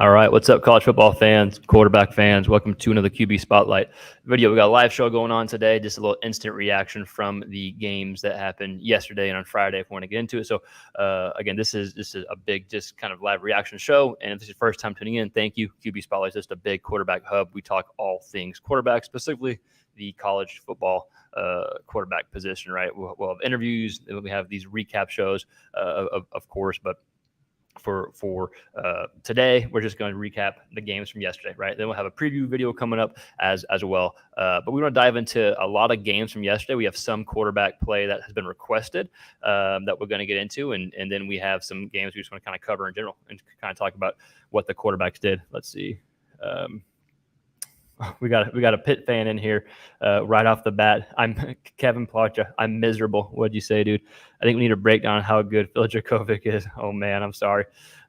All right, what's up, college football fans, quarterback fans? Welcome to another QB Spotlight video. We got a live show going on today, just a little instant reaction from the games that happened yesterday and on Friday if we want to get into it. So, again, this is a big, just kind of live reaction show. And if this is your first time tuning in, thank you. QB Spotlight is just a big quarterback hub. We talk all things quarterback, specifically the college football quarterback position, right? We'll have interviews. We have these recap shows, of course, but for today, we're just going to recap the games from yesterday, right? Then we'll have a preview video coming up as well. But we want to dive into a lot of games from yesterday. We have some quarterback play that has been requested that we're going to get into, and then we have some games we just want to kind of cover in general and kind of talk about what the quarterbacks did. Let's see. We got a Pitt fan in here right off the bat. I'm Kevin Placha. I'm miserable. What'd you say, dude? I think we need a breakdown on how good Phil Dracovic is. Oh man, I'm sorry.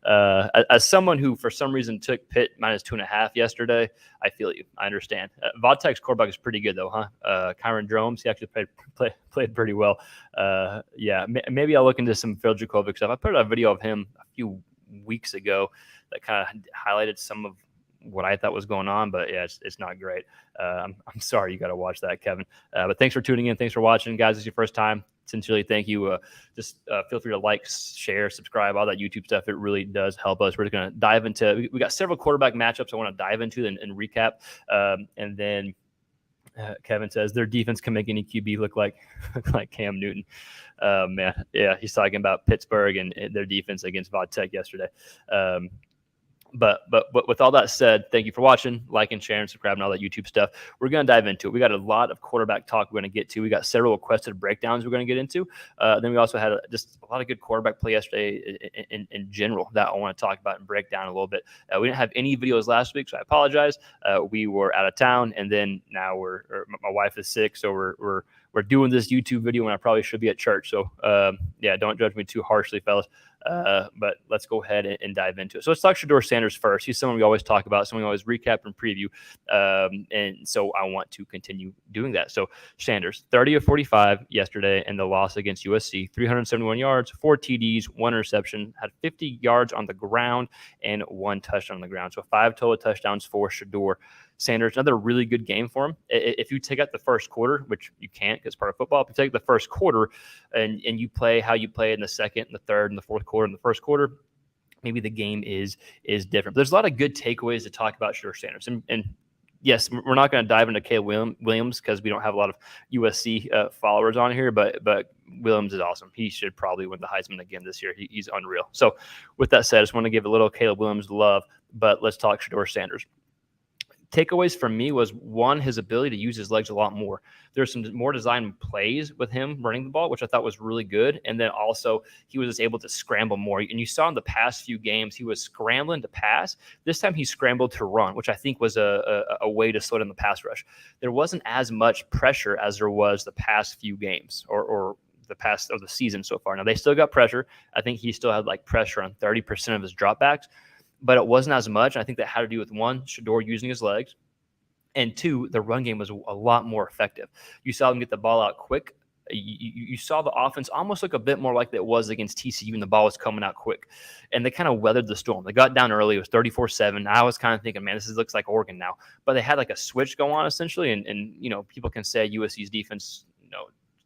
As someone who for some reason took Pitt -2.5 yesterday, I feel you. I understand. Vodtek's quarterback is pretty good though, huh? Kyron Dromes, he actually played pretty well. Yeah, maybe I'll look into some Phil Dracovic stuff. I put out a video of him a few weeks ago that kind of highlighted some of what I thought was going on, but yeah, it's not great. I'm sorry you got to watch that, Kevin. But thanks for tuning in. Thanks for watching, guys. This is your first time. Sincerely, thank you. Just feel free to like, share, subscribe, all that YouTube stuff. It really does help us. We're just going to dive into. We got several quarterback matchups I want to dive into and recap, and then. Kevin says their defense can make any QB look like Cam Newton. Man, yeah, he's talking about Pittsburgh and their defense against Vodtek yesterday. But with all that said, thank you for watching, liking, sharing, subscribing, all that YouTube stuff. We're going to dive into it. We got a lot of quarterback talk we're going to get to. We got several requested breakdowns we're going to get into. Then we also had just a lot of good quarterback play yesterday in general that I want to talk about and break down a little bit. We didn't have any videos last week, so I apologize. We were out of town, and then now my wife is sick, so we're doing this YouTube video when I probably should be at church. So yeah, don't judge me too harshly, fellas. But let's go ahead and dive into it. So let's talk Shedeur Sanders first. He's someone we always talk about, someone we always recap and preview. And so I want to continue doing that. So Sanders, 30 of 45 yesterday in the loss against USC, 371 yards, 4 TDs, 1 interception, had 50 yards on the ground and 1 touchdown on the ground. So 5 total touchdowns for Shedeur Sanders. Another really good game for him. If you take out the first quarter, which you can't because it's part of football, if you take the first quarter and you play how you play in the second and the third and the fourth quarter and the first quarter, maybe the game is different. But there's a lot of good takeaways to talk about Shedeur Sanders. And yes, we're not going to dive into Caleb Williams because we don't have a lot of USC followers on here, but Williams is awesome. He should probably win the Heisman again this year. He's unreal. So with that said, I just want to give a little Caleb Williams love, but let's talk Shedeur Sanders. Takeaways for me was, one, his ability to use his legs a lot more. There's some more design plays with him running the ball, which I thought was really good. And then also he was just able to scramble more. And you saw in the past few games, he was scrambling to pass. This time he scrambled to run, which I think was a way to slow down the pass rush. There wasn't as much pressure as there was the past few games or the past of the season so far. Now they still got pressure. I think he still had like pressure on 30% of his dropbacks, but it wasn't as much. I think that had to do with, one, Shedeur using his legs, and two, the run game was a lot more effective. You saw them get the ball out quick. You saw the offense almost look a bit more like it was against TCU, and the ball was coming out quick. And they kind of weathered the storm. They got down early. It was 34-7. I was kind of thinking, man, looks like Oregon now. But they had like a switch go on essentially, and you know, people can say USC's defense,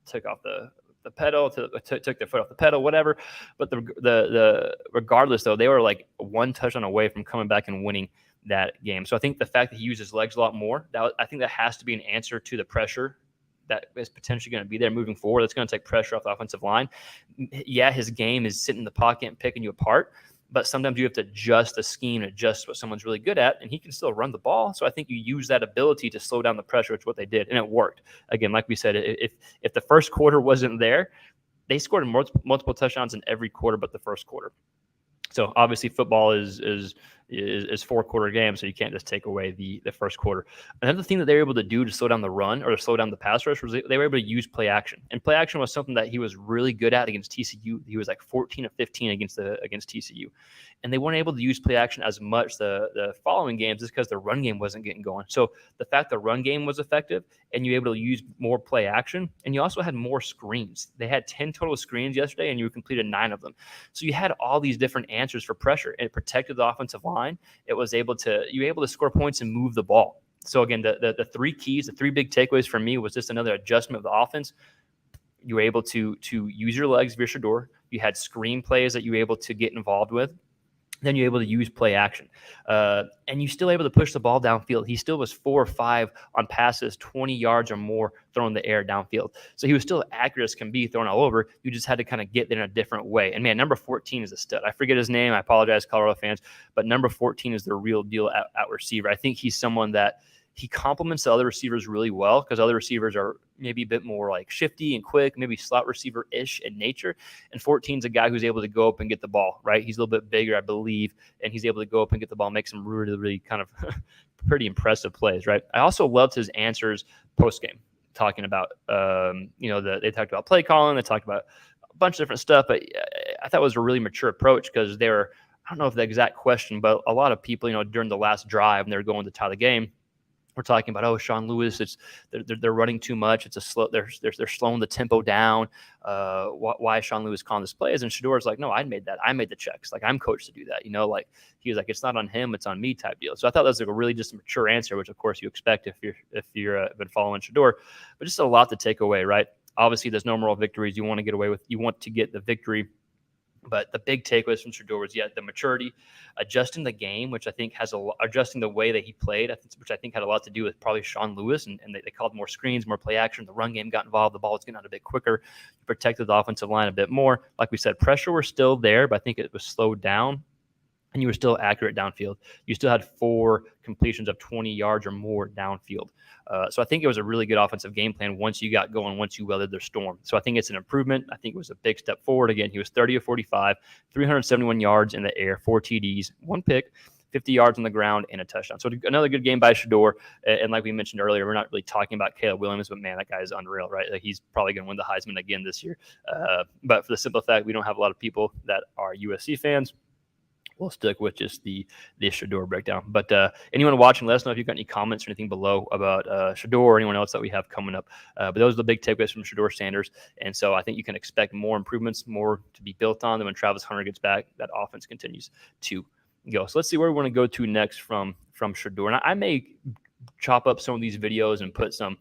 took off the pedal, took their foot off the pedal, whatever. But the regardless, though, they were like 1 touchdown away from coming back and winning that game. So I think the fact that he used his legs a lot more, I think that has to be an answer to the pressure that is potentially going to be there moving forward. That's going to take pressure off the offensive line. Yeah, his game is sitting in the pocket and picking you apart, but sometimes you have to adjust the scheme, adjust what someone's really good at, and he can still run the ball. So I think you use that ability to slow down the pressure, which is what they did, and it worked. Again, like we said, if the first quarter wasn't there, they scored multiple touchdowns in every quarter but the first quarter. So obviously football is 4-quarter games, so you can't just take away the first quarter. Another thing that they were able to do to slow down the run or to slow down the pass rush was they were able to use play action. And play action was something that he was really good at against TCU. He was like 14 of 15 against TCU. And they weren't able to use play action as much the following games just because the run game wasn't getting going. So the fact the run game was effective and you were able to use more play action, and you also had more screens. They had 10 total screens yesterday, and you completed 9 of them. So you had all these different answers for pressure, and it protected the offensive line. line, you were able to score points and move the ball. So again, the three keys, the three big takeaways for me was just another adjustment of the offense. You were able to use your legs via Shedeur. You had screen plays that you were able to get involved with. Then you're able to use play action. And you still able to push the ball downfield. He still was 4 or 5 on passes, 20 yards or more thrown in the air downfield. So he was still accurate as can be, thrown all over. You just had to kind of get there in a different way. And man, number 14 is a stud. I forget his name. I apologize, Colorado fans. But number 14 is the real deal at receiver. I think he's someone that he complements the other receivers really well, because other receivers are maybe a bit more like shifty and quick, maybe slot receiver-ish in nature. And 14's a guy who's able to go up and get the ball, right? He's a little bit bigger, I believe, and he's able to go up and get the ball, make some really, really kind of pretty impressive plays, right? I also loved his answers post-game, talking about, they talked about play calling, they talked about a bunch of different stuff, but I thought it was a really mature approach, because they were, I don't know if the exact question, but a lot of people, during the last drive, and they're going to tie the game, we're talking about, Sean Lewis, they're running too much. It's a slow. They're slowing the tempo down. Why is Sean Lewis calling this plays? And Shedeur's like, no, I made that. I made the checks. Like, I'm coached to do that. Like he was like, it's not on him, it's on me type deal. So I thought that was like a really just a mature answer, which of course you expect if you're been following Shedeur, but just a lot to take away, right? Obviously, there's no moral victories you want to get away with. You want to get the victory. But the big takeaways from Shedeur was, the maturity, adjusting the game, which I think adjusting the way that he played, which I think had a lot to do with probably Sean Lewis, and they called more screens, more play action. The run game got involved. The ball was getting out a bit quicker. You protected the offensive line a bit more. Like we said, pressure was still there, but I think it was slowed down. And you were still accurate downfield. You still had 4 completions of 20 yards or more downfield. So I think it was a really good offensive game plan once you got going, once you weathered their storm. So I think it's an improvement. I think it was a big step forward. Again, he was 30 of 45, 371 yards in the air, 4 TDs, 1 pick, 50 yards on the ground, and a touchdown. So another good game by Shedeur. And like we mentioned earlier, we're not really talking about Caleb Williams, but man, that guy is unreal, right? Like, he's probably going to win the Heisman again this year. But for the simple fact, we don't have a lot of people that are USC fans. We'll stick with just the Shedeur breakdown. But anyone watching, let us know if you've got any comments or anything below about Shedeur or anyone else that we have coming up. But those are the big takeaways from Shedeur Sanders. And so I think you can expect more improvements, more to be built on. Then when Travis Hunter gets back, that offense continues to go. So let's see where we want to go to next from Shedeur. And I may chop up some of these videos and put some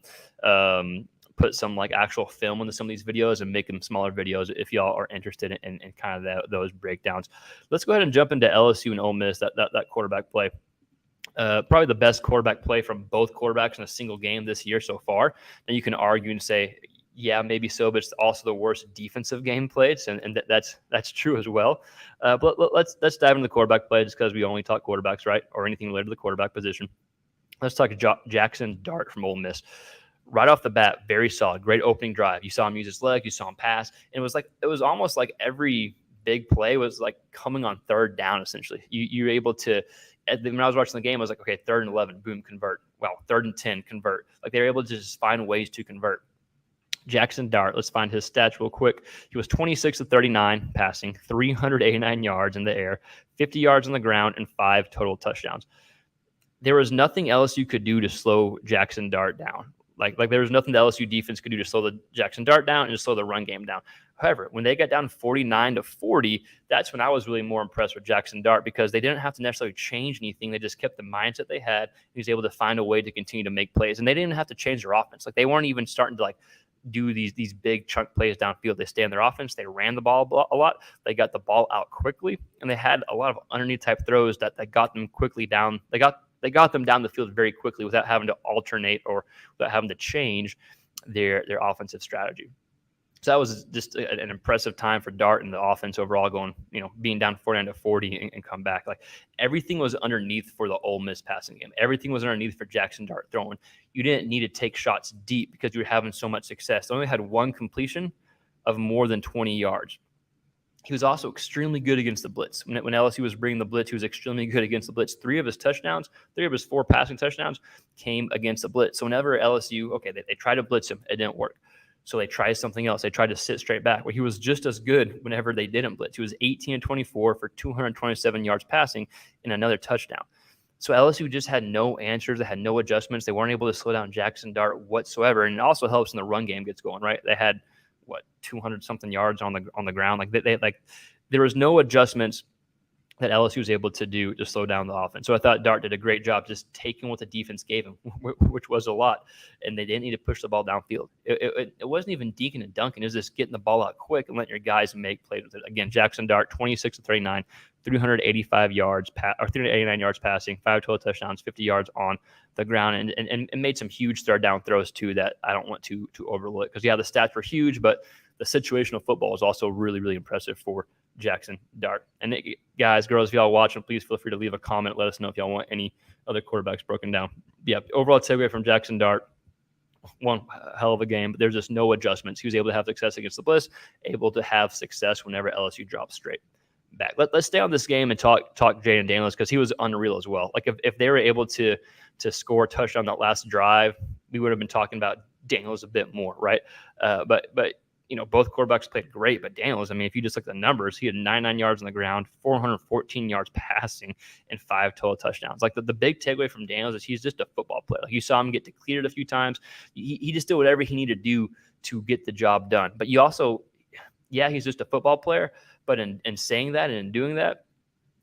like actual film into some of these videos and make them smaller videos if y'all are interested in kind of those breakdowns. Let's go ahead and jump into LSU and Ole Miss, that quarterback play. Probably the best quarterback play from both quarterbacks in a single game this year so far. And you can argue and say, yeah, maybe so, but it's also the worst defensive game played, and that's true as well. But let's dive into the quarterback play, just because we only talk quarterbacks, right, or anything related to the quarterback position. Let's talk Jaxon Dart from Ole Miss. Right off the bat, very solid, great opening drive. You saw him use his leg, you saw him pass, and it was almost like every big play was like coming on third down. Essentially, you were able to. When I was watching the game, I was like, okay, 3rd and 11, boom, convert. Wow, 3rd and 10, convert. Like, they were able to just find ways to convert. Jaxon Dart, let's find his stats real quick. He was 26 of 39 passing, 389 yards in the air, 50 yards on the ground, and 5 total touchdowns. There was nothing LSU could do to slow Jaxon Dart down. Like there was nothing the LSU defense could do to slow the Jaxon Dart down and just slow the run game down. However, when they got down 49-40, that's when I was really more impressed with Jaxon Dart, because they didn't have to necessarily change anything. They just kept the mindset they had. He was able to find a way to continue to make plays, and they didn't have to change their offense. Like, they weren't even starting to do these big chunk plays downfield. They stayed in their offense. They ran the ball a lot. They got the ball out quickly, and they had a lot of underneath type throws that got them quickly down. They got them down the field very quickly without having to alternate or without having to change their offensive strategy. So that was just an impressive time for Dart and the offense overall, going, being down 49-40 and come back. Like, everything was underneath for the Ole Miss passing game. Everything was underneath for Jaxon Dart throwing. You didn't need to take shots deep because you were having so much success. They only had 1 completion of more than 20 yards. He was also extremely good against the blitz. When LSU was bringing the blitz, he was extremely good against the blitz. 3 of his 4 passing touchdowns came against the blitz. So whenever LSU, they tried to blitz him, it didn't work. So they tried something else. They tried to sit straight back. Well, he was just as good whenever they didn't blitz. He was 18-24 for 227 yards passing and another touchdown. So LSU just had no answers. They had no adjustments. They weren't able to slow down Jaxon Dart whatsoever. And it also helps when the run game gets going, right? They had 200 something yards on the ground. There was no adjustments that LSU was able to do to slow down the offense. So I thought Dart did a great job just taking what the defense gave him, which was a lot, and they didn't need to push the ball downfield. It wasn't even deacon and dunking. It was just getting the ball out quick and letting your guys make plays with it. Again, Jaxon Dart, 26 of 39, 385 yards, or 389 yards passing, 5 total touchdowns, 50 yards on the ground, and made some huge third down throws too that I don't want to overlook, because the stats were huge, but the situational football was also really, really impressive for Jaxon Dart. And guys, girls, if y'all watching, please feel free to leave a comment. Let us know if y'all want any other quarterbacks broken down. Yeah, overall takeaway from Jaxon Dart, one hell of a game, but there's just no adjustments. He was able to have success against the Bliss, able to have success whenever LSU drops straight back. Let's stay on this game and talk Jayden Daniels, because he was unreal as well. Like if they were able to score a touchdown that last drive, we would have been talking about Daniels a bit more, right? But both quarterbacks played great, but Daniels, I mean, if you just look at the numbers, he had 99 yards on the ground, 414 yards passing, and 5 total touchdowns. Like the big takeaway from Daniels is he's just a football player. Like you saw him get declared a few times. He just did whatever he needed to do to get the job done. But you also, he's just a football player. But in saying that and in doing that,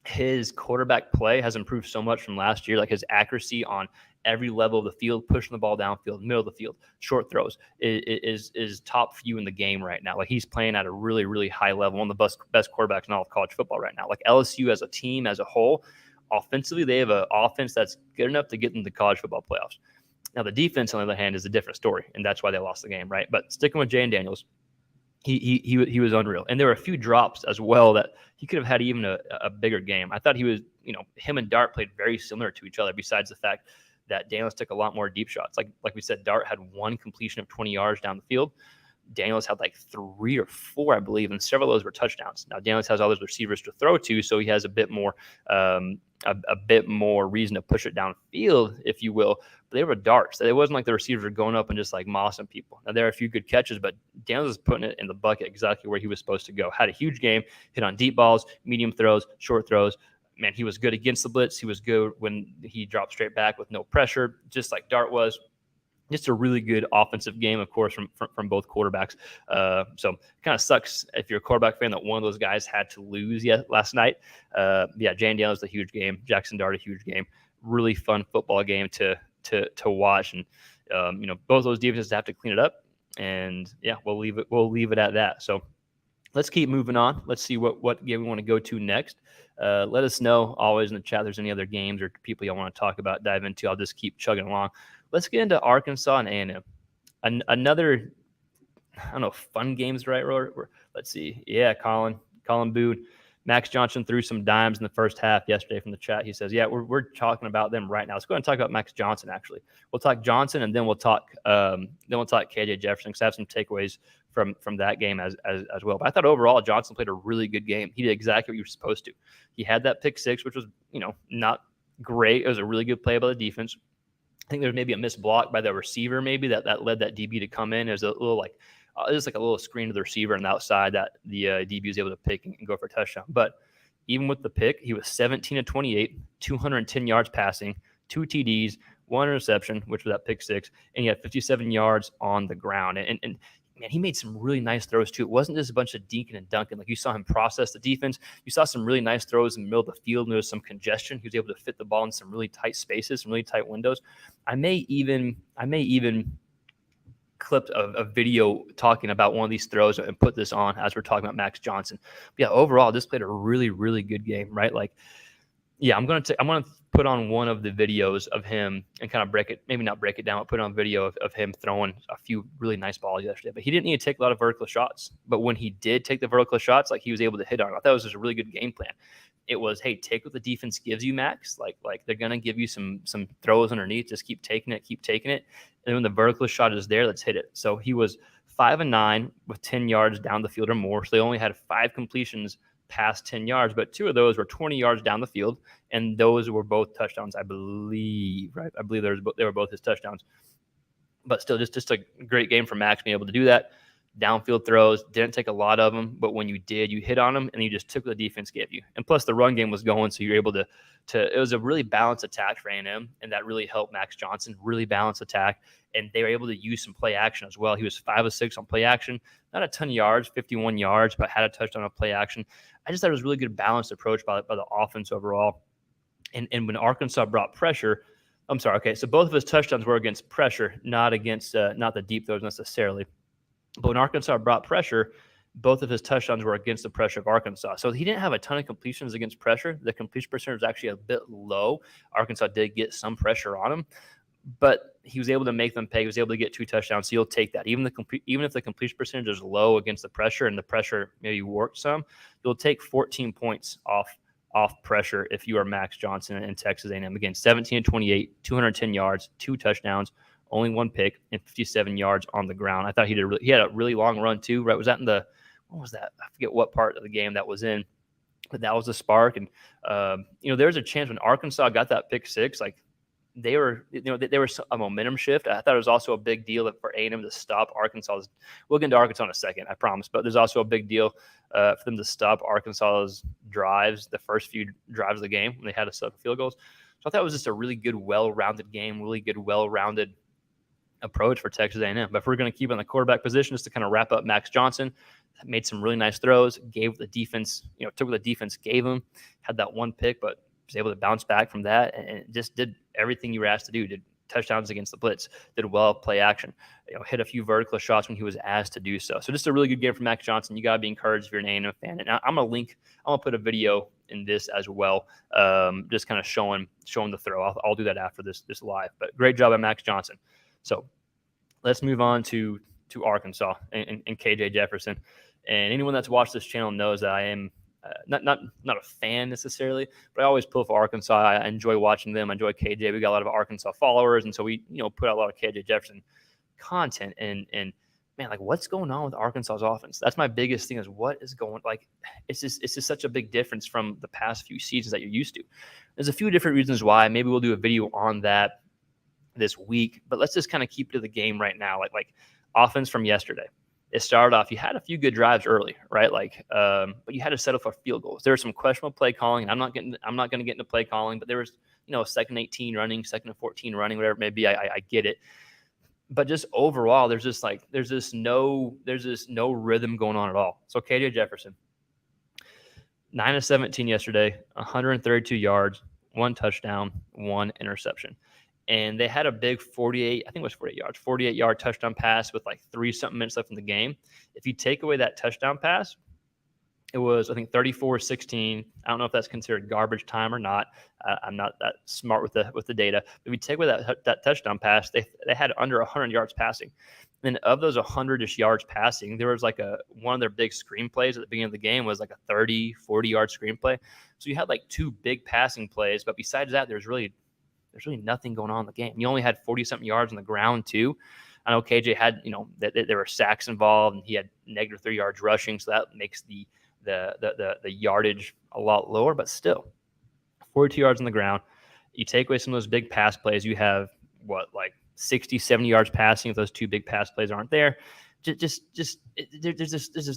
his quarterback play has improved so much from last year. Like his accuracy on every level of the field, pushing the ball downfield, middle of the field, short throws is top few in the game right now. Like he's playing at a really, really high level, one of the best quarterbacks in all of college football right now. Like LSU as a team, as a whole, offensively, they have an offense that's good enough to get into the college football playoffs. Now the defense, on the other hand, is a different story, and that's why they lost the game, right? But sticking with Jayden Daniels, he was unreal. And there were a few drops as well that he could have had even a bigger game. I thought he was, him and Dart played very similar to each other, besides the fact that Daniels took a lot more deep shots. Like we said, Dart had 1 completion of 20 yards down the field. Daniels had like 3 or 4, I believe, and several of those were touchdowns. Now Daniels has all those receivers to throw to, so he has a bit more reason to push it downfield, if you will. But they were darts. It wasn't like the receivers were going up and just like mossing people. Now there are a few good catches, but Daniels was putting it in the bucket exactly where he was supposed to go. Had a huge game, hit on deep balls, medium throws, short throws. Man, he was good against the blitz. He was good when he dropped straight back with no pressure, just like Dart was. Just a really good offensive game, of course, from both quarterbacks. So kind of sucks if you're a quarterback fan that one of those guys had to lose last night. Jayden Daniels, a huge game. Jaxon Dart, a huge game. Really fun football game to watch. And both those defenses have to clean it up. And we'll leave it at that. So let's keep moving on. Let's see what game we want to go to next. Let us know always in the chat if there's any other games or people y'all want to talk about, dive into. I'll just keep chugging along. Let's get into Arkansas and A&M. Another, I don't know, fun games, right? Let's see. Yeah, Colin Boone. Max Johnson threw some dimes in the first half yesterday from the chat. He says, we're talking about them right now. Let's go ahead and talk about Max Johnson, actually. We'll talk Johnson, and then we'll talk KJ Jefferson, because I have some takeaways from that game as well. But I thought overall Johnson played a really good game. He did exactly what he was supposed to. He had that pick 6, which was, not great. It was a really good play by the defense. I think there was maybe a missed block by the receiver, maybe that led that DB to come in. It was a little just like a little screen to the receiver on the outside that the DB was able to pick and go for a touchdown. But even with the pick, he was 17 of 28, 210 yards passing, 2 TDs, 1 interception, which was that pick 6, and he had 57 yards on the ground. And man, he made some really nice throws too. It wasn't just a bunch of dinking and dunking. Like you saw him process the defense. You saw some really nice throws in the middle of the field, and there was some congestion. He was able to fit the ball in some really tight spaces, some really tight windows. I may even clip a video talking about one of these throws and put this on as we're talking about Max Johnson. But overall, this played a really, really good game, right? Like, I'm gonna put on one of the videos of him and kind of maybe not break it down, but put on video of him throwing a few really nice balls yesterday. But he didn't need to take a lot of vertical shots. But when he did take the vertical shots, like he was able to hit on it. I thought it was just a really good game plan. It was, hey, take what the defense gives you, Max. Like they're gonna give you some throws underneath. Just keep taking it. And when the vertical shot is there, let's hit it. So he was 5 of 9 with 10 yards down the field or more. So they only had 5 completions past 10 yards, but 2 of those were 20 yards down the field, and those were both touchdowns, I believe, right? I believe they were both his touchdowns. But still, just a great game for Max being able to do that. downfield throws. Didn't take a lot of them, but when you did, you hit on them, and you just took what the defense gave you. And plus, the run game was going, so you're able to. It was a really balanced attack for A&M, and that really helped Max Johnson. Really balanced attack, and they were able to use some play action as well. He was 5 of 6 on play action, not a ton of yards, 51 yards, but had a touchdown on play action. I just thought it was a really good balanced approach by the offense overall. And when Arkansas brought pressure, I'm sorry, okay, so both of his touchdowns were against pressure, not against not the deep throws necessarily. But when Arkansas brought pressure, both of his touchdowns were against the pressure of Arkansas. So he didn't have a ton of completions against pressure. The completion percentage was actually a bit low. Arkansas did get some pressure on him, but he was able to make them pay. He was able to get 2 touchdowns. So you'll take that. Even if the completion percentage is low against the pressure and the pressure maybe worked some, you'll take 14 points off pressure if you are Max Johnson and Texas A&M. Again, 17-28, 210 yards, 2 touchdowns, only 1 pick, and 57 yards on the ground. I thought he had a really long run too. Right? Was that in the what was that? I forget what part of the game that was in, but that was the spark. And there's a chance when Arkansas got that pick 6, like they were a momentum shift. I thought it was also a big deal for A&M to stop Arkansas's. We'll get into Arkansas in a second, I promise. But there's also a big deal for them to stop Arkansas's drives, the first few drives of the game when they had to set field goals. So I thought it was just a really good, well-rounded game, really good, well-rounded approach for Texas A&M. But if we're going to keep on the quarterback position, just to kind of wrap up Max Johnson, made some really nice throws, gave the defense, took what the defense gave him, had that 1 pick, but was able to bounce back from that and just did everything you were asked to do. Did touchdowns against the blitz, did well play action, hit a few vertical shots when he was asked to do so. So just a really good game from Max Johnson. You got to be encouraged if you're an A&M fan. And I'm going to put a video in this as well, just kind of showing the throw. I'll do that after this live. But great job by Max Johnson. So let's move on to Arkansas and KJ Jefferson. And anyone that's watched this channel knows that I am not a fan necessarily, but I always pull for Arkansas. I enjoy watching them. I enjoy KJ. We got a lot of Arkansas followers, and so we put out a lot of KJ Jefferson content. And man, like what's going on with Arkansas's offense? That's my biggest thing. Is what is going like? It's just such a big difference from the past few seasons that you're used to. There's a few different reasons why. Maybe we'll do a video on that this week, but let's just kind of keep to the game right now. Like offense from yesterday. It started off, you had a few good drives early, right? But you had to settle for field goals. There was some questionable play calling, and I'm not going to get into play calling, but there was, a 2nd 18 running, 2nd 14 running, whatever it may be. I get it. But just overall, there's this no rhythm going on at all. So KJ Jefferson, 9 of 17 yesterday, 132 yards, 1 touchdown, 1 interception. And they had a big 48-yard touchdown pass with like 3-something minutes left in the game. If you take away that touchdown pass, it was, I think, 34-16. I don't know if that's considered garbage time or not. I'm not that smart with the data. But if you take away that touchdown pass, they had under 100 yards passing. And of those 100-ish yards passing, there was like one of their big screenplays at the beginning of the game was like a 40-yard screenplay. So you had like 2 big passing plays. But besides that, there's really nothing going on in the game. You only had 40-something yards on the ground too. I know KJ had, there were sacks involved, and he had -3 yards rushing, so that makes the yardage a lot lower. But still, 42 yards on the ground. You take away some of those big pass plays, you have like 60, 70 yards passing if those 2 big pass plays aren't there. There's just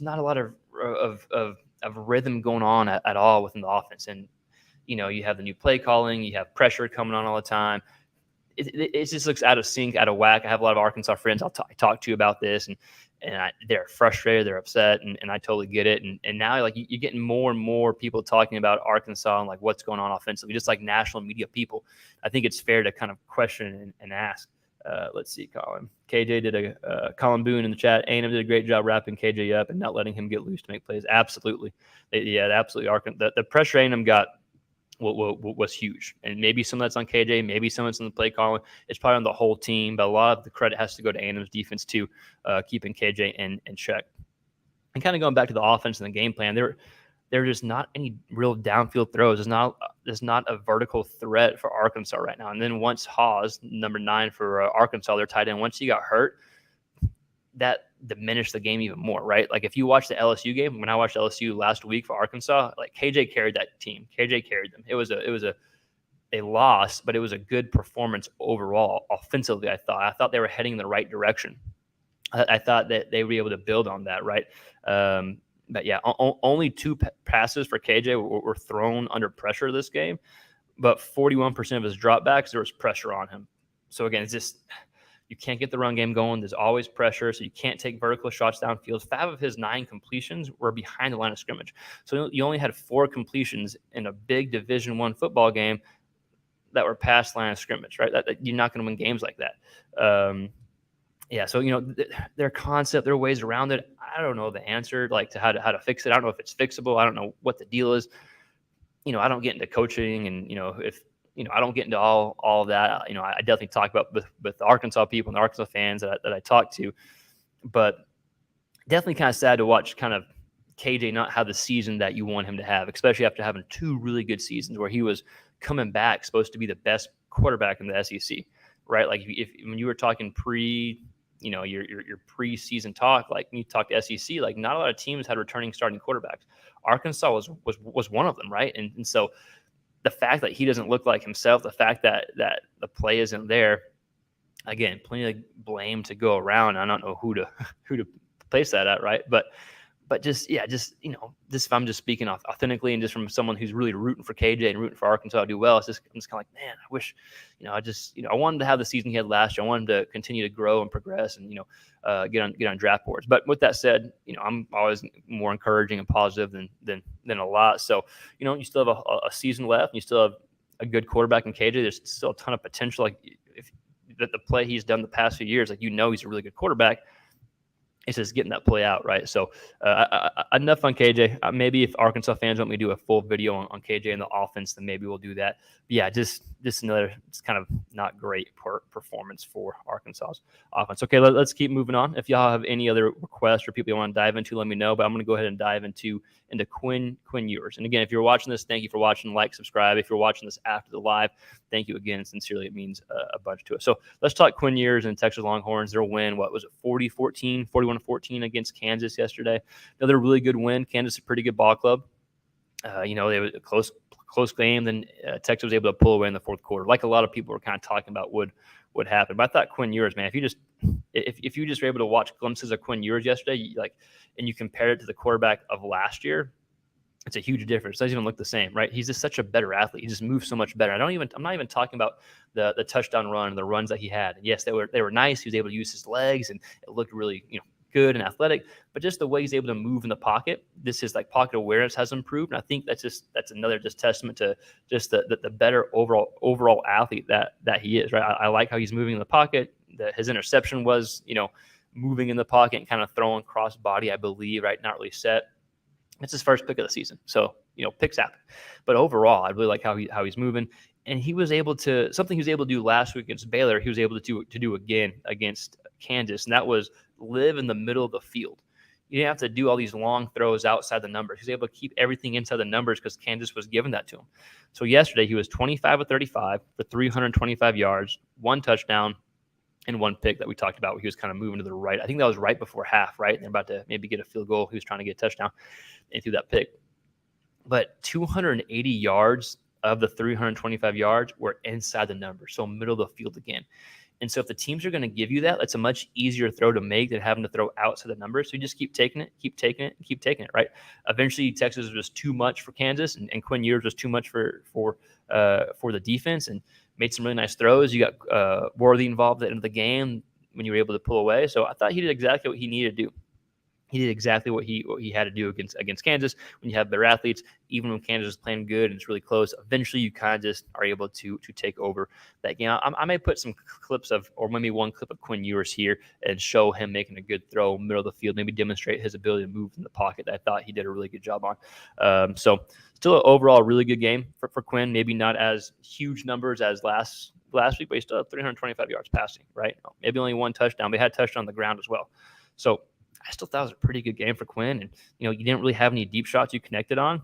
not a lot of rhythm going on at all within the offense. And you have the new play calling, you have pressure coming on all the time. It just looks out of sync, out of whack. I have a lot of Arkansas friends I talk to about this, and they're frustrated, they're upset, and I totally get it. And now like you're getting more and more people talking about Arkansas and like what's going on offensively, just like national media people. I think it's fair to kind of question and ask. Let's see, Colin. KJ did Colin Boone in the chat. A&M did a great job wrapping KJ up and not letting him get loose to make plays. Absolutely. Absolutely. The pressure A&M got was huge. And maybe some of that's on KJ, maybe some of it's on the play calling. It's probably on the whole team, but a lot of the credit has to go to A&M's defense too, keeping KJ in check. And kind of going back to the offense and the game plan, there are just not any real downfield throws. There's not a vertical threat for Arkansas right now. And then once Haws, number 9 for Arkansas, their tight end, once he got hurt, that diminished the game even more, right? Like if you watch the LSU game, when I watched LSU last week for Arkansas, like KJ carried that team. KJ carried them. It was a loss, but it was a good performance overall offensively. I thought they were heading in the right direction. I thought that they would be able to build on that, right? But yeah, only 2 passes for KJ were thrown under pressure this game, but 41% of his dropbacks, there was pressure on him. So again, it's just, you can't get the run game going. There's always pressure, so you can't take vertical shots downfield. 5 of his 9 completions were behind the line of scrimmage. So you only had 4 completions in a big Division I football game that were past line of scrimmage, right? That you're not going to win games like that. Yeah, so their concept, their ways around it. I don't know the answer, like to how to fix it. I don't know if it's fixable. I don't know what the deal is. I don't get into coaching, and if I don't get into all of that. I definitely talk about with the Arkansas people and the Arkansas fans that I talk to, but definitely kind of sad to watch kind of KJ not have the season that you want him to have, especially after having 2 really good seasons where he was coming back, supposed to be the best quarterback in the SEC, right? Like if when you were talking your preseason talk, like when you talk to SEC, like not a lot of teams had returning starting quarterbacks. Arkansas was one of them, right? And so the fact that he doesn't look like himself, the fact that the play isn't there, again, plenty of blame to go around. I don't know who to place that at, right? But just just if I'm just speaking authentically and just from someone who's really rooting for KJ and rooting for Arkansas to do well, I'm just kind of like, man, I wish, I wanted to have the season he had last year. I wanted him to continue to grow and progress and get on draft boards. But with that said, I'm always more encouraging and positive than a lot. So you still have a season left. And you still have a good quarterback in KJ. There's still a ton of potential. Like if the play he's done the past few years, like he's a really good quarterback. It's just getting that play out, right? So enough on KJ. Maybe if Arkansas fans want me to do a full video on KJ and the offense, then maybe we'll do that. But yeah, just another, it's kind of not great performance for Arkansas's offense. Okay, let's keep moving on. If y'all have any other requests or people you want to dive into, let me know. But I'm going to go ahead and dive into Quinn Ewers. And again, if you're watching this, thank you for watching. Like, subscribe. If you're watching this after the live, thank you again. Sincerely, it means a bunch to us. So let's talk Quinn Ewers and Texas Longhorns. Their win, what was it, 41-14 against Kansas yesterday. Another really good win. Kansas is a pretty good ball club. They were a close game. Then Texas was able to pull away in the fourth quarter, like a lot of people were kind of talking about would happen. But I thought Quinn Ewers, man, if you just were able to watch glimpses of Quinn Ewers yesterday, and you compare it to the quarterback of last year, it's a huge difference. It doesn't even look the same, right? He's just such a better athlete. He just moves so much better. I'm not even talking about the touchdown run and the runs that he had. And yes, they were nice. He was able to use his legs, and it looked really good and athletic. But just the way he's able to move in the pocket, his pocket awareness has improved. And I think that's another testament to just the better overall athlete that he is, right? I like how he's moving in the pocket. His interception was moving in the pocket and kind of throwing cross body, I believe, right? Not really set. It's his first pick of the season, so picks happen. But overall, I really like how he's moving, and he was able to something he was able to do last week against Baylor. He was able to do again against Kansas, and that was live in the middle of the field. You didn't have to do all these long throws outside the numbers. He was able to keep everything inside the numbers because Kansas was giving that to him. So yesterday he was 25 of 35 for 325 yards, 1 touchdown, and 1 pick that we talked about where he was kind of moving to the right. I think that was right before half, right? And they're about to maybe get a field goal. He was trying to get a touchdown and threw that pick. But 280 yards of the 325 yards were inside the numbers, so middle of the field again. And so if the teams are going to give you that, it's a much easier throw to make than having to throw outside the numbers. So you just keep taking it, right? Eventually, Texas was too much for Kansas, and Quinn Ewers was too much for the defense, and made some really nice throws. You got Worthy involved at the end of the game when you were able to pull away. So I thought he did exactly what he needed to do. He did exactly what he had to do against Kansas. When you have better athletes, even when Kansas is playing good and it's really close, eventually you kind of just are able to take over that game. I may put some clips or maybe one clip of Quinn Ewers here and show him making a good throw middle of the field, maybe demonstrate his ability to move in the pocket that I thought he did a really good job on. So still an overall really good game for Quinn. Maybe not as huge numbers as last week, but he still had 325 yards passing, right? Maybe only 1 touchdown, but he had a touchdown on the ground as well. So I still thought it was a pretty good game for Quinn. And, you didn't really have any deep shots you connected on.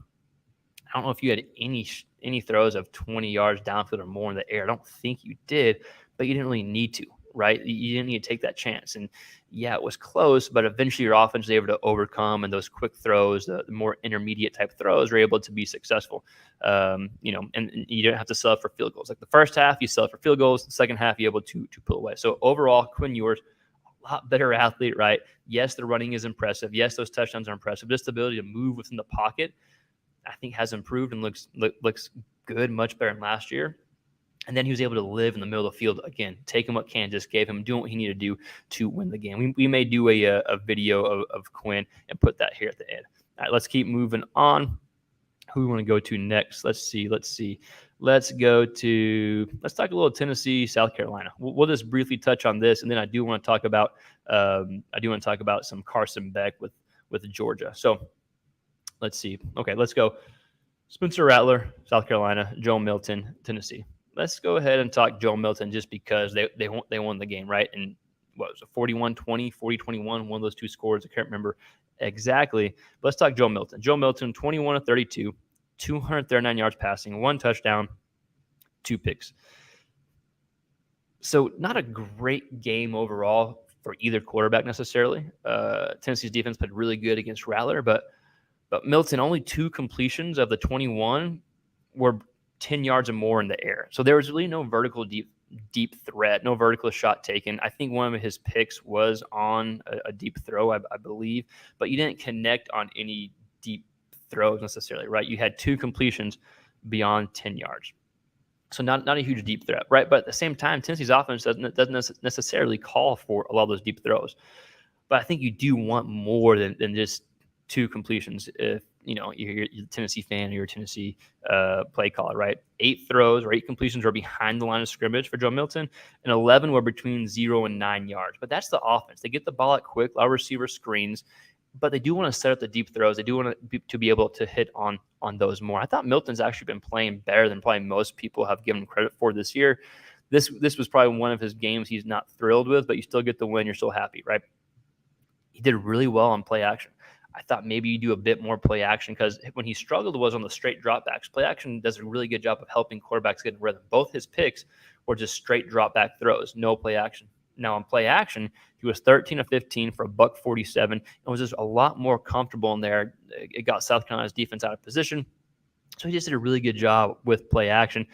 I don't know if you had any throws of 20 yards downfield or more in the air. I don't think you did, but you didn't really need to, right? You didn't need to take that chance. And, yeah, it was close, but eventually your offense was able to overcome, and those quick throws, the more intermediate type throws, were able to be successful. And you didn't have to sell it for field goals. Like the first half, you sell it for field goals. The second half, you're able to pull away. So, overall, Quinn Ewers, a lot better athlete, right? Yes, the running is impressive. Yes, those touchdowns are impressive. Just the ability to move within the pocket, I think, has improved and looks good, much better than last year. And then he was able to live in the middle of the field again, taking what Kansas gave him, doing what he needed to do to win the game. We may do a video of Quinn and put that here at the end. All right, let's keep moving on. Who we want to go to next? Let's see. Let's talk a little Tennessee, South Carolina. We'll just briefly touch on this, and then I do want to talk about some Carson Beck with Georgia. So let's see. Okay, let's go. Spencer Rattler, South Carolina. Joe Milton, Tennessee. Let's go ahead and talk Joe Milton just because they won the game, right? And what was it, 41-20, 40-21, one of those two scores. I can't remember exactly. But let's talk Joe Milton. Joe Milton, 21-32, 239 yards passing, 1 touchdown, 2 picks. So not a great game overall for either quarterback necessarily. Tennessee's defense played really good against Rattler, but Milton, only 2 completions of the 21 were 10 yards or more in the air. So there was really no vertical deep threat, no vertical shot taken. I think one of his picks was on a deep throw, I believe, but you didn't connect on any deep throws necessarily, right? You had 2 completions beyond 10 yards. So not a huge deep threat, right? But at the same time, Tennessee's offense doesn't necessarily call for a lot of those deep throws. But I think you do want more than just 2 completions if you're a Tennessee fan or you're a Tennessee play caller, right? 8 throws or 8 completions were behind the line of scrimmage for Joe Milton, and 11 were between 0 and 9 yards. But that's the offense. They get the ball out quick, a lot of receiver screens, but they do want to set up the deep throws. They do want to be able to hit on those more. I thought Milton's actually been playing better than probably most people have given him credit for this year. This was probably one of his games he's not thrilled with, but you still get the win. You're still happy, right? He did really well on play action. I thought maybe you do a bit more play action because when he struggled was on the straight dropbacks. Play action does a really good job of helping quarterbacks get in rhythm. Both his picks were just straight dropback throws, no play action. Now on play action, he was 13 of 15 for $147 and was just a lot more comfortable in there. It got South Carolina's defense out of position. So he just did a really good job with play action.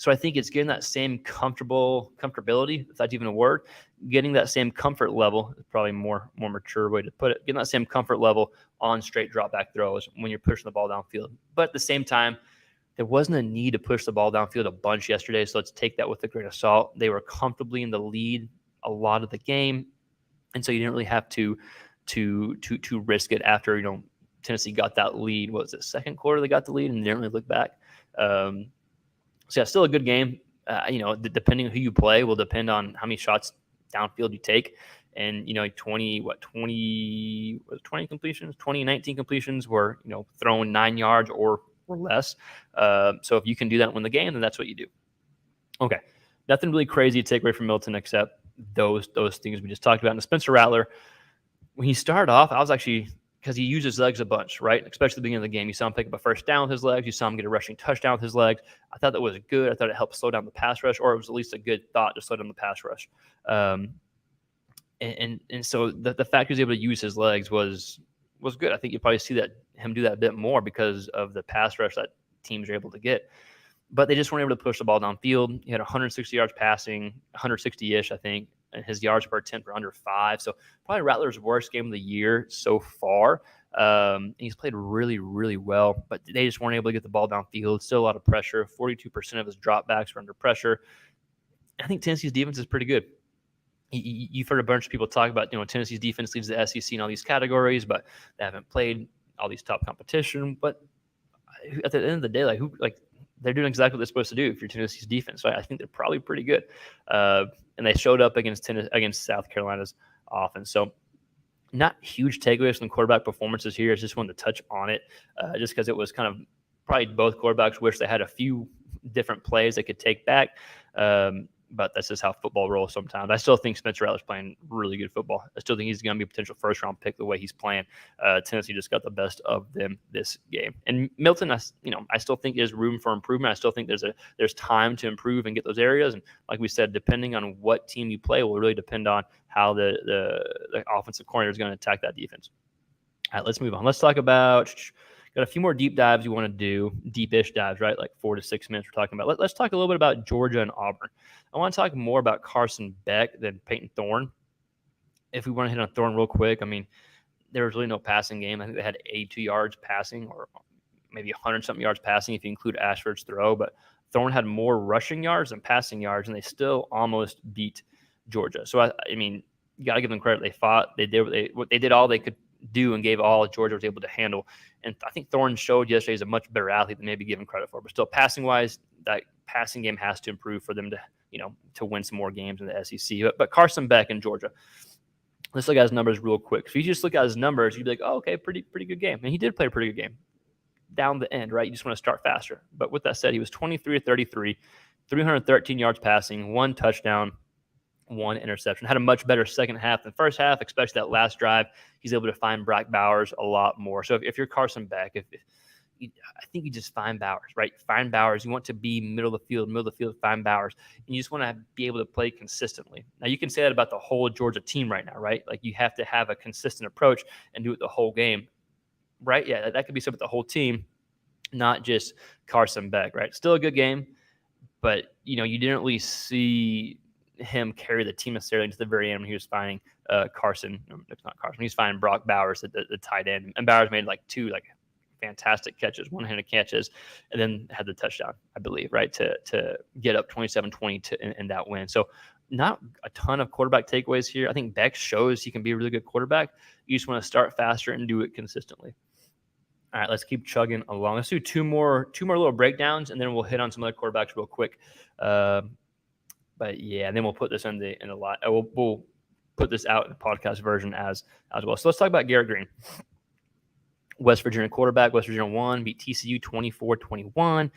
So I think it's getting that same comfortability, if that's even a word, getting that same comfort level, is probably a more mature way to put it, getting that same comfort level on straight drop back throws when you're pushing the ball downfield. But at the same time, there wasn't a need to push the ball downfield a bunch yesterday, so let's take that with a grain of salt. They were comfortably in the lead a lot of the game, and so you didn't really have to risk it after, Tennessee got that lead. What was it, second quarter they got the lead and didn't really look back. So yeah, still a good game. Depending on who you play will depend on how many shots downfield you take. And 20 completions, 19 completions were thrown 9 yards or less. So if you can do that and win the game, then that's what you do. Okay, nothing really crazy to take away from Milton except those things we just talked about. And Spencer Rattler, when he started off, I was actually, because he used his legs a bunch, right? Especially at the beginning of the game. You saw him pick up a first down with his legs. You saw him get a rushing touchdown with his legs. I thought that was good. I thought it helped slow down the pass rush, or it was at least a good thought to slow down the pass rush. And so the fact he was able to use his legs was good. I think you probably see him do that a bit more because of the pass rush that teams are able to get. But they just weren't able to push the ball downfield. He had 160 yards passing, 160-ish, I think, and his yards per attempt were under 5. So probably Rattler's worst game of the year so far. He's played really, really well, but they just weren't able to get the ball downfield. Still a lot of pressure. 42% of his dropbacks were under pressure. I think Tennessee's defense is pretty good. You've heard a bunch of people talk about, Tennessee's defense leads the SEC in all these categories, but they haven't played all these top competition. But at the end of the day, they're doing exactly what they're supposed to do if you're Tennessee's defense. So I think they're probably pretty good. And they showed up against South Carolina's offense. So not huge takeaways from the quarterback performances here. I just wanted to touch on it just because it was kind of probably both quarterbacks wish they had a few different plays they could take back. But that's just how football rolls sometimes. I still think Spencer Rattler's playing really good football. I still think he's going to be a potential first-round pick the way he's playing. Tennessee just got the best of them this game. And Milton, I still think there's room for improvement. I still think there's time to improve and get those areas. And like we said, depending on what team you play will really depend on how the offensive coordinator is going to attack that defense. All right, let's move on. Let's talk about – got a few more deep dives you want to do, deep-ish dives, right? Like 4 to 6 minutes we're talking about. Let's talk a little bit about Georgia and Auburn. I want to talk more about Carson Beck than Peyton Thorne. If we want to hit on Thorne real quick, I mean, there was really no passing game. I think they had 82 yards passing, or maybe 100-something yards passing if you include Ashford's throw. But Thorne had more rushing yards than passing yards, and they still almost beat Georgia. So, I mean, you got to give them credit. They fought. They did all they could do and gave all Georgia was able to handle. And I think Thorne showed yesterday he's a much better athlete than maybe given credit for. But still, passing-wise, that passing game has to improve for them to win some more games in the SEC. But Carson Beck in Georgia, let's look at his numbers real quick. If you just look at his numbers, you'd be like, oh, okay, pretty good game. And he did play a pretty good game down the end, right? You just want to start faster. But with that said, he was 23 to 33, 313 yards passing, 1 touchdown, 1 interception. Had a much better second half than first half, especially that last drive. He's able to find Brock Bowers a lot more. So if you're Carson Beck, I think you just find Bowers, right? Find Bowers. You want to be middle of the field, find Bowers. And you just want to be able to play consistently. Now, you can say that about the whole Georgia team right now, right? Like, you have to have a consistent approach and do it the whole game, right? Yeah, that could be something with the whole team, not just Carson Beck, right? Still a good game, but, you didn't really see him carry the team necessarily into the very end when he was finding Carson. It's not Carson. He was finding Brock Bowers at the tight end. And Bowers made two fantastic catches, one-handed catches, and then had the touchdown, I believe, right, to get up 27-20 in that win. So not a ton of quarterback takeaways here. I think Beck shows he can be a really good quarterback. You just want to start faster and do it consistently. All right, let's keep chugging along. Let's do two more little breakdowns, and then we'll hit on some other quarterbacks real quick. But yeah, and then we'll put this in the lot. We'll put this out in the podcast version as well. So let's talk about Garrett Green. West Virginia quarterback. West Virginia won, beat TCU 24-21.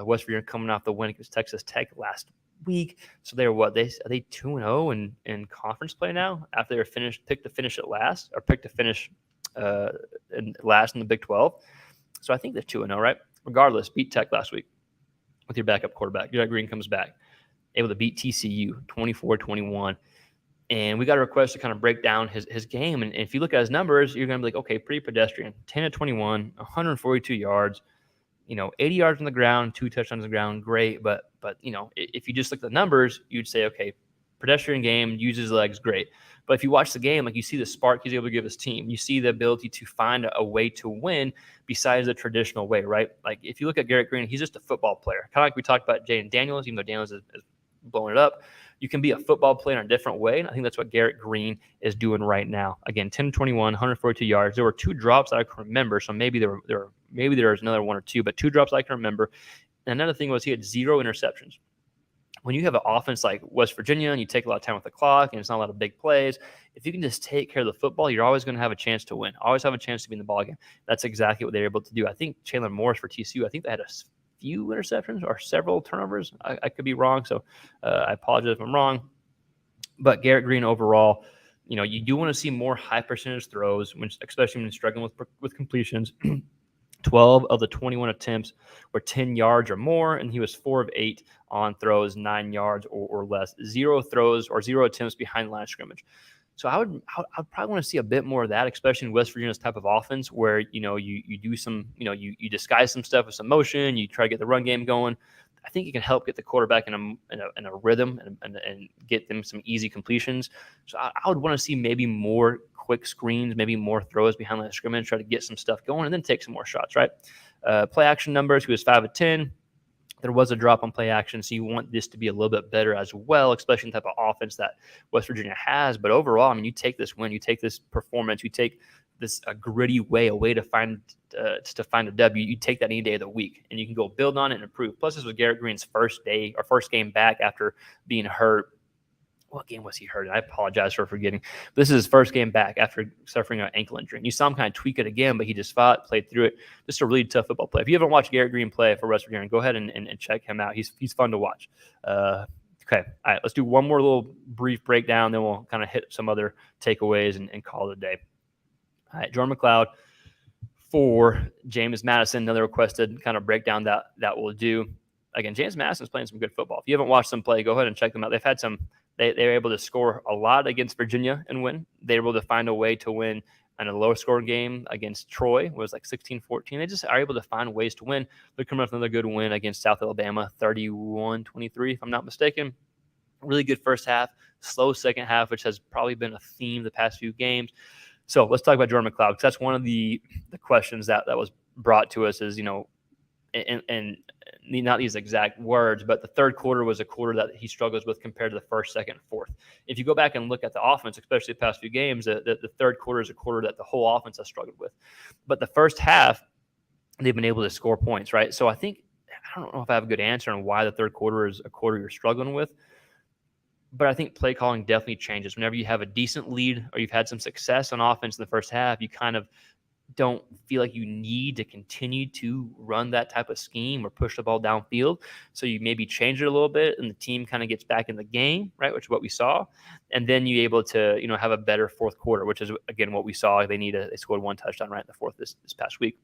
West Virginia coming off the win against Texas Tech last week. So they're what? Are they 2-0 in conference play now after they were picked to finish last in the Big 12. So I think they're 2-0, right? Regardless, beat Tech last week with your backup quarterback. Garrett Green comes back, able to beat TCU 24-21. And we got a request to kind of break down his game. And if you look at his numbers, you're going to be like, okay, pretty pedestrian. 10-21, 142 yards, 80 yards on the ground, 2 touchdowns on the ground, great. But if you just look at the numbers, you'd say, okay, pedestrian game, uses legs, great. But if you watch the game, you see the spark he's able to give his team. You see the ability to find a way to win besides the traditional way, right? Like, if you look at Garrett Green, he's just a football player. Kind of like we talked about Jayden Daniels, even though Daniels is blowing it up. You can be a football player in a different way, and I think that's what Garrett Green is doing right now. Again, 10-21, 142 yards. There were 2 drops that I can remember, so maybe there was another 1 or 2, but 2 drops I can remember. And another thing was he had 0 interceptions. When you have an offense like West Virginia and you take a lot of time with the clock and it's not a lot of big plays, if you can just take care of the football, you're always going to have a chance to win. Always have a chance to be in the ballgame. That's exactly what they were able to do. I think Chandler Morris for TCU, I think they had a few interceptions or several turnovers. I could be wrong, so I apologize if I'm wrong. But Garrett Green overall, you do want to see more high percentage throws, especially when you're struggling with completions. 12 of the 21 attempts were 10 yards or more, and he was 4 of 8 on throws 9 yards or less. 0 throws or 0 attempts behind the line of scrimmage. So I'd probably want to see a bit more of that, especially in West Virginia's type of offense, where you do some, you disguise some stuff with some motion, you try to get the run game going. I think it can help get the quarterback in a rhythm and get them some easy completions. So I would want to see maybe more quick screens, maybe more throws behind the line of scrimmage, try to get some stuff going, and then take some more shots, right? Play action numbers, he was 5 of 10. There was a drop on play action, so you want this to be a little bit better as well, especially in the type of offense that West Virginia has. But overall, you take this win, you take this performance, you take this a gritty way, a way to find a W. You take that any day of the week, and you can go build on it and improve. Plus, this was Garrett Green's first game back after being hurt. What game was he hurt? I apologize for forgetting. But this is his first game back after suffering an ankle injury. And you saw him kind of tweak it again, but he just fought, played through it. Just a really tough football play. If you haven't watched Garrett Green play for West Virginia, go ahead and check him out. He's fun to watch. Okay. All right. Let's do one more little brief breakdown. Then we'll kind of hit some other takeaways and call it a day. All right. Jordan McLeod for James Madison. Another requested kind of breakdown that we'll do. Again, James Madison's playing some good football. If you haven't watched them play, go ahead and check them out. They've had some. They were able to score a lot against Virginia and win. They were able to find a way to win in a low-scoring game against Troy. It was like 16-14. They just are able to find ways to win. They're coming off another good win against South Alabama, 31-23, if I'm not mistaken. Really good first half, slow second half, which has probably been a theme the past few games. So let's talk about Jordan McLeod, because that's one of the questions that was brought to us is, and not these exact words, but the third quarter was a quarter that he struggles with compared to the first, second, and fourth. If you go back and look at the offense, especially the past few games, the third quarter is a quarter that the whole offense has struggled with. But the first half, they've been able to score points, right? So I don't know if I have a good answer on why the third quarter is a quarter you're struggling with. But I think play calling definitely changes. Whenever you have a decent lead or you've had some success on offense in the first half, you kind of don't feel like you need to continue to run that type of scheme or push the ball downfield. So you maybe change it a little bit and the team kind of gets back in the game, right? Which is what we saw. And then you're able to, have a better fourth quarter, which is, again, what we saw. They scored one touchdown right in the fourth this past week.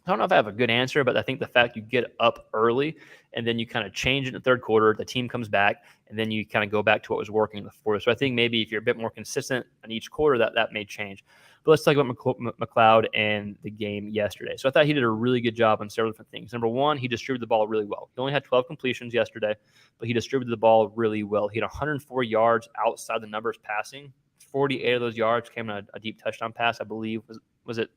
I don't know if I have a good answer, but I think the fact you get up early and then you kind of change it in the third quarter, the team comes back, and then you kind of go back to what was working in the fourth. So I think maybe if you're a bit more consistent in each quarter, that may change. But let's talk about McLeod and the game yesterday. So I thought he did a really good job on several different things. Number one, he distributed the ball really well. He only had 12 completions yesterday, but he distributed the ball really well. He had 104 yards outside the numbers passing. 48 of those yards came on a deep touchdown pass, I believe. Was it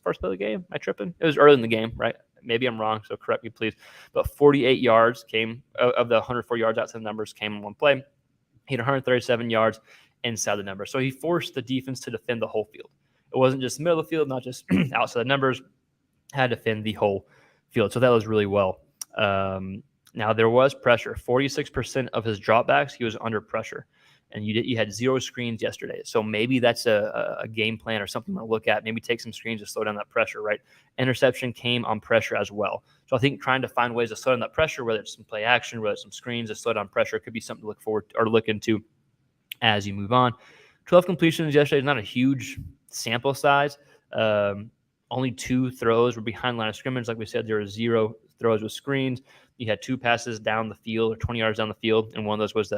first play of the game? Am I tripping? It was early in the game, right? Maybe I'm wrong, so correct me, please. But 48 yards came of the 104 yards outside the numbers came in one play. He had 137 yards inside the numbers. So he forced the defense to defend the whole field. It wasn't just the middle of the field, not just outside the numbers. Had to defend the whole field. So that was really well. Now, there was pressure. 46% of his dropbacks, he was under pressure. And you had 0 screens yesterday. So maybe that's a game plan or something to look at. Maybe take some screens to slow down that pressure, right? Interception came on pressure as well. So I think trying to find ways to slow down that pressure, whether it's some play action, whether it's some screens to slow down pressure, could be something to look forward or look into as you move on. 12 completions yesterday is not a huge sample size. Only 2 throws were behind line of scrimmage. Like we said, there were 0 throws with screens. You had 2 passes down the field or 20 yards down the field, and one of those was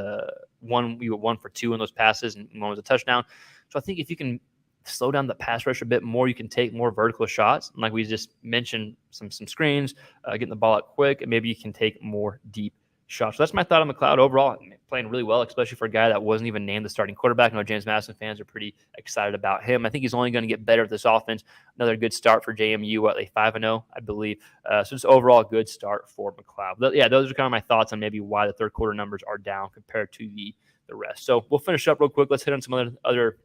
we were 1 for 2 in those passes, and one was a touchdown. So I think if you can slow down the pass rush a bit more, you can take more vertical shots. And like we just mentioned, some screens, getting the ball out quick, and maybe you can take more deep shots. So that's my thought on McLeod overall. Playing really well, especially for a guy that wasn't even named the starting quarterback. I know James Madison fans are pretty excited about him. I think he's only going to get better with this offense. Another good start for JMU, they 5-0, I believe. So just overall good start for McLeod. But yeah, those are kind of my thoughts on maybe why the third quarter numbers are down compared to the rest. So we'll finish up real quick. Let's hit on some other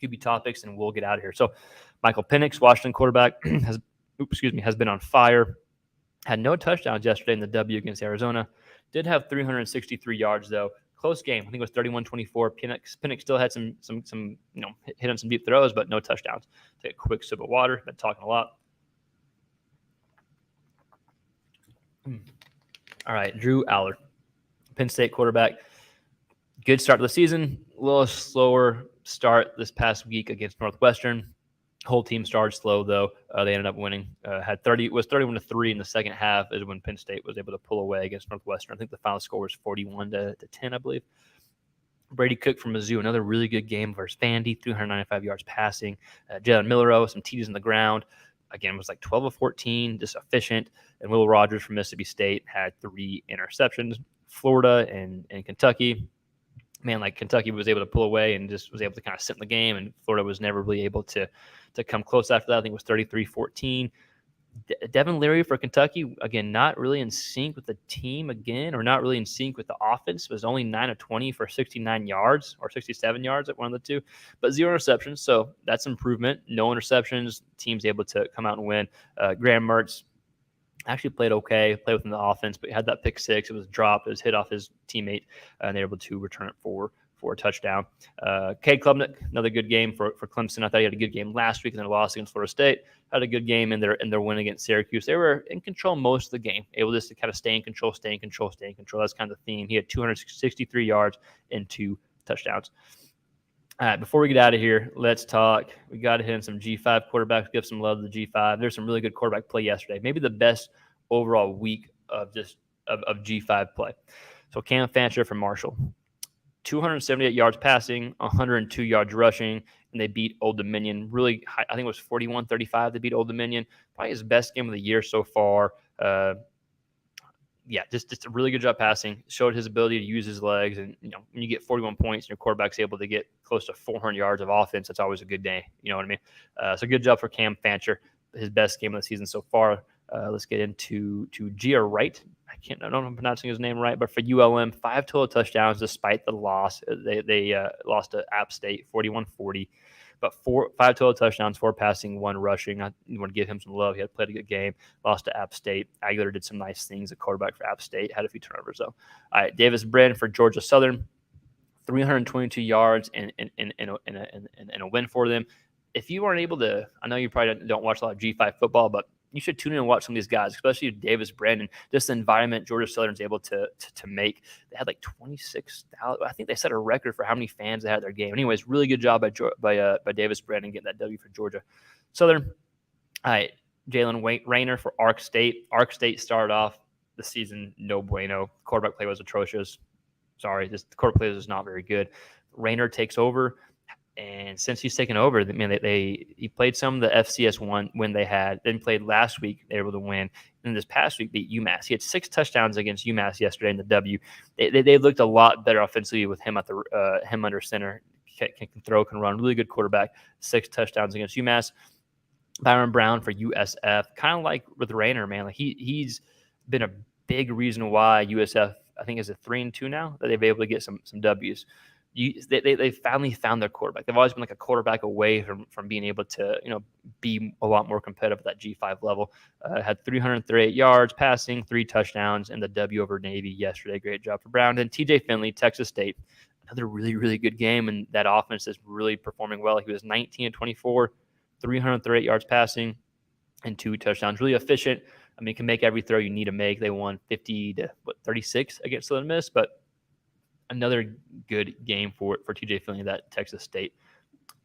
QB topics, and we'll get out of here. So Michael Penix, Washington quarterback, has been on fire. Had no touchdowns yesterday in the W against Arizona. Did have 363 yards, though. Close game. I think it was 31-24. Penix still had some hit on some deep throws, but no touchdowns. Take a quick sip of water. Been talking a lot. All right, Drew Aller, Penn State quarterback. Good start to the season. A little slower start this past week against Northwestern. Whole team started slow, though. They ended up winning. Was 31-3 in the second half is when Penn State was able to pull away against Northwestern. I think the final score was 41-10, I believe. Brady Cook from Mizzou, another really good game versus Vandy, 395 yards passing. Jalen Millero, some TDs on the ground. Again, it was like 12 of 14, just efficient. And Will Rogers from Mississippi State had 3 interceptions. Florida and Kentucky. Man, like Kentucky was able to pull away and just was able to kind of sit in the game, and Florida was never really able to come close after that. I think it was 33-14. Devin Leary for Kentucky, again, not really in sync with the team again, or not really in sync with the offense. Was only 9 of 20 for 69 yards or 67 yards at one of the two, but 0 interceptions. So that's improvement. No interceptions. Team's able to come out and win. Graham Mertz actually played okay, played within the offense, but he had that pick 6. It was dropped. It was hit off his teammate, and they were able to return it for a touchdown. Cade Klubnik, another good game for Clemson. I thought he had a good game last week, and then lost against Florida State. Had a good game in their win against Syracuse. They were in control most of the game, able just to kind of stay in control. That's kind of the theme. He had 263 yards and 2 touchdowns. All right, before we get out of here, let's talk. We got to hit in some G5 quarterbacks, give some love to the G5. There's some really good quarterback play yesterday. Maybe the best overall week of G5 play. So Cam Fancher from Marshall, 278 yards passing, 102 yards rushing, and they beat Old Dominion. Really high, I think it was 41-35. They beat Old Dominion. Probably his best game of the year so far. yeah, just a really good job passing. Showed his ability to use his legs, and when you get 41 points and your quarterback's able to get close to 400 yards of offense, that's always a good day. You know what I mean? So good job for Cam Fancher, his best game of the season so far. Let's get into Gia Wright. I don't know if I'm pronouncing his name right, but for ULM, 5 total touchdowns despite the loss. They lost to App State 41-40. But 5 total touchdowns, 4 passing, 1 rushing. I want to give him some love. He had played a good game, lost to App State. Aguilar did some nice things. The quarterback for App State had a few turnovers, though. All right, Davis Brin for Georgia Southern, 322 yards and a win for them. If you aren't able to, I know you probably don't watch a lot of G5 football, but you should tune in and watch some of these guys, especially Davis Brandon. Just the environment Georgia Southern's able to make. They had like 26,000. I think they set a record for how many fans they had at their game. Anyways, really good job by Davis Brandon getting that W for Georgia Southern. All right, Jalen Rayner for Ark State. Ark State started off the season no bueno. Quarterback play was atrocious. Sorry, the quarterback play was not very good. Rayner takes over. And since he's taken over, he played some of the FCS win they had, then played last week, they were able to win. And this past week beat UMass. He had 6 touchdowns against UMass yesterday in the W. They looked a lot better offensively with him him under center. Can throw, can run. Really good quarterback. 6 touchdowns against UMass. Byron Brown for USF. Kind of like with Rayner, man. Like he's been a big reason why USF, I think, is a 3-2 now, that they've been able to get some W's. They finally found their quarterback. They've always been like a quarterback away from being able to be a lot more competitive at that G5 level. Had 338 yards passing, 3 touchdowns, and the W over Navy yesterday. Great job for Brown. And TJ Finley, Texas State, another really, really good game, and that offense is really performing well. He was 19-24, 338 yards passing, and 2 touchdowns. Really efficient. I mean, can make every throw you need to make. They won 50-36 against Southern Miss, but another good game for TJ Finley, that Texas State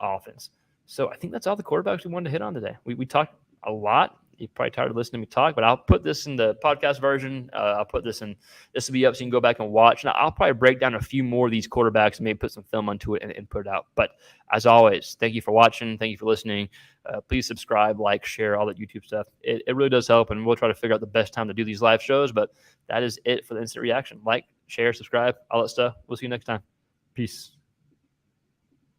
offense. So I think that's all the quarterbacks we wanted to hit on today. We talked a lot. You're probably tired of listening to me talk, but I'll put this in the podcast version. I'll put this in. This will be up so you can go back and watch. And I'll probably break down a few more of these quarterbacks and maybe put some film onto it and put it out. But as always, thank you for watching. Thank you for listening. Please subscribe, like, share, all that YouTube stuff. It really does help, and we'll try to figure out the best time to do these live shows. But that is it for the instant reaction. Like, share, subscribe, all that stuff. We'll see you next time. Peace.